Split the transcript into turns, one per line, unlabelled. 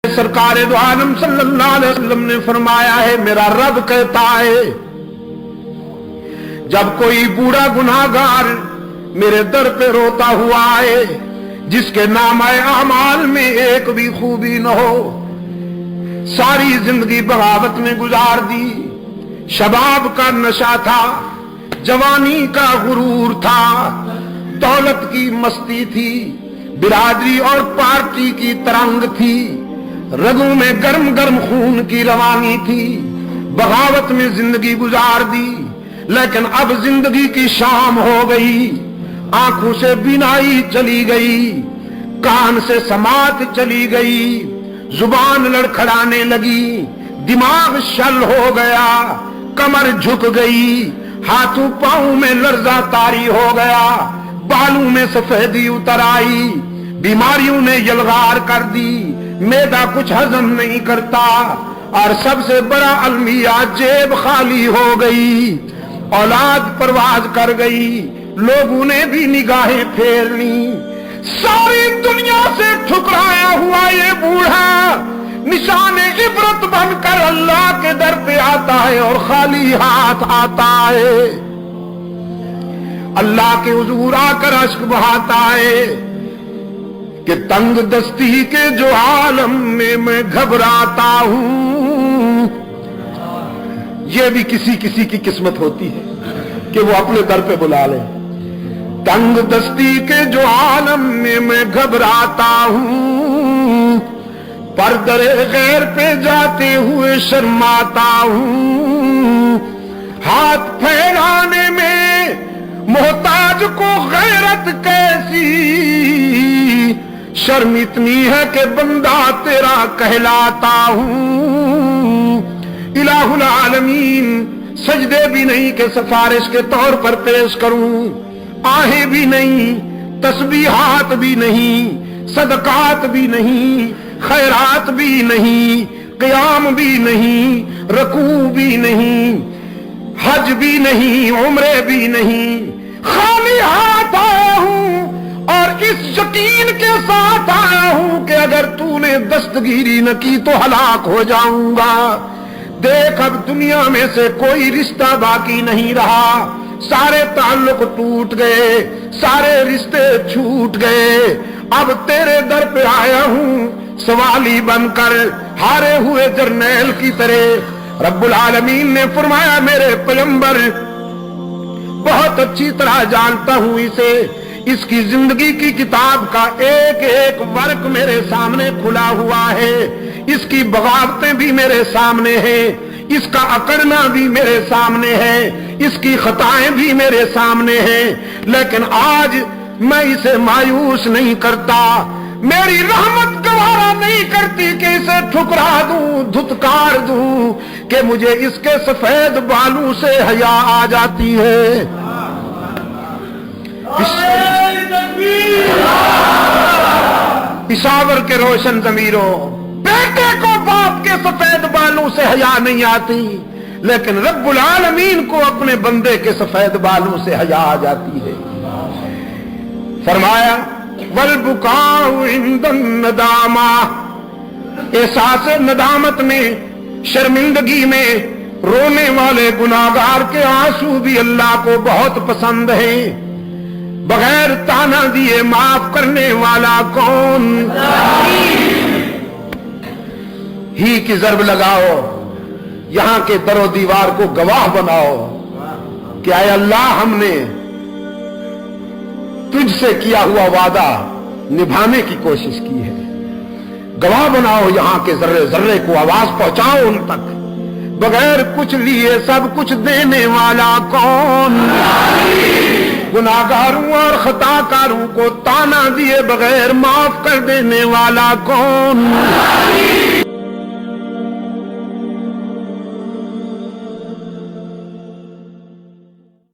سرکار دو عالم صلی اللہ علیہ وسلم نے فرمایا ہے، میرا رب کہتا ہے جب کوئی بوڑھا گناہگار میرے در پہ روتا ہوا آئے جس کے نامہ اعمال میں ایک بھی خوبی نہ ہو، ساری زندگی بغاوت میں گزار دی، شباب کا نشہ تھا، جوانی کا غرور تھا، دولت کی مستی تھی، برادری اور پارٹی کی ترنگ تھی، رگوں میں گرم گرم خون کی روانی تھی، بغاوت میں زندگی گزار دی، لیکن اب زندگی کی شام ہو گئی، آنکھوں سے بینائی چلی گئی، کان سے سماعت چلی گئی، زبان لڑکھڑانے لگی، دماغ شل ہو گیا، کمر جھک گئی، ہاتھوں پاؤں میں لرزہ طاری ہو گیا، بالوں میں سفیدی اتر آئی، بیماریوں نے یلغار کر دی، معدہ کچھ ہضم نہیں کرتا، اور سب سے بڑا المیہ جیب خالی ہو گئی، اولاد پرواز کر گئی، لوگوں نے بھی نگاہیں پھیر لی، ساری دنیا سے ٹھکرایا ہوا یہ بوڑھا نشان عبرت بن کر اللہ کے در پہ آتا ہے اور خالی ہاتھ آتا ہے، اللہ کے حضور آ کر اشک بہاتا ہے کہ تنگ دستی کے جو عالم میں گھبراتا ہوں، یہ بھی کسی کسی کی قسمت ہوتی ہے کہ وہ اپنے در پہ بلا لے، تنگ دستی کے جو عالم میں گھبراتا ہوں، پر در غیر پہ جاتے ہوئے شرماتا ہوں، ہاتھ پھیلانے میں محتاج کو غیرت کیسی، شرم اتنی ہے کہ بندہ تیرا کہلاتا ہوں، الہ العالمین سجدے بھی نہیں کہ سفارش کے طور پر پیش کروں، آہیں بھی نہیں، تسبیحات بھی نہیں، صدقات بھی نہیں، خیرات بھی نہیں، قیام بھی نہیں، رکوع بھی نہیں، حج بھی نہیں، عمرے بھی نہیں، خالی ہاتھ آیا ہوں اور اس یقین کے ساتھ آیا ہوں کہ اگر تو نے دستگیری نہ کی تو ہلاک ہو جاؤں گا، دیکھ اب دنیا میں سے کوئی رشتہ باقی نہیں رہا، سارے تعلق ٹوٹ گئے، سارے رشتے چھوٹ گئے، اب تیرے در پہ آیا ہوں سوالی بن کر، ہارے ہوئے جرنیل کی طرح۔ رب العالمین نے فرمایا میرے پیغمبر بہت اچھی طرح جانتا ہوں اسے، اس کی زندگی کی کتاب کا ایک ایک ورق میرے سامنے کھلا ہوا ہے، اس کی بغاوتیں بھی میرے سامنے ہیں، اس کا اکڑنا بھی میرے سامنے ہے، اس کی خطائیں بھی میرے سامنے ہیں، لیکن آج میں اسے مایوس نہیں کرتا، میری رحمت گوارا نہیں کرتی کہ اسے ٹھکرا دوں، دھتکار دوں، کہ مجھے اس کے سفید بالوں سے حیا آ جاتی ہے۔ پشاور کے روشن ضمیروں، بیٹے کو باپ کے سفید بالوں سے حیا نہیں آتی، لیکن رب العالمین کو اپنے بندے کے سفید بالوں سے حیا آ جاتی ہے۔ فرمایا والبکاء عند الندامہ، احساس ندامت میں، شرمندگی میں رونے والے گناہگار کے آنسو بھی اللہ کو بہت پسند ہیں، بغیر تانا دیے معاف کرنے والا کون؟ ہی کی ضرب لگاؤ، یہاں کے در و دیوار کو گواہ بناؤ کہ اے اللہ ہم نے تجھ سے کیا ہوا وعدہ نبھانے کی کوشش کی ہے، گواہ بناؤ یہاں کے ذرے ذرے کو، آواز پہنچاؤ ان تک، بغیر کچھ لیے سب کچھ دینے والا کون؟ گناہگاروں اور خطا کاروں کو تانا دیے بغیر معاف کر دینے والا کون؟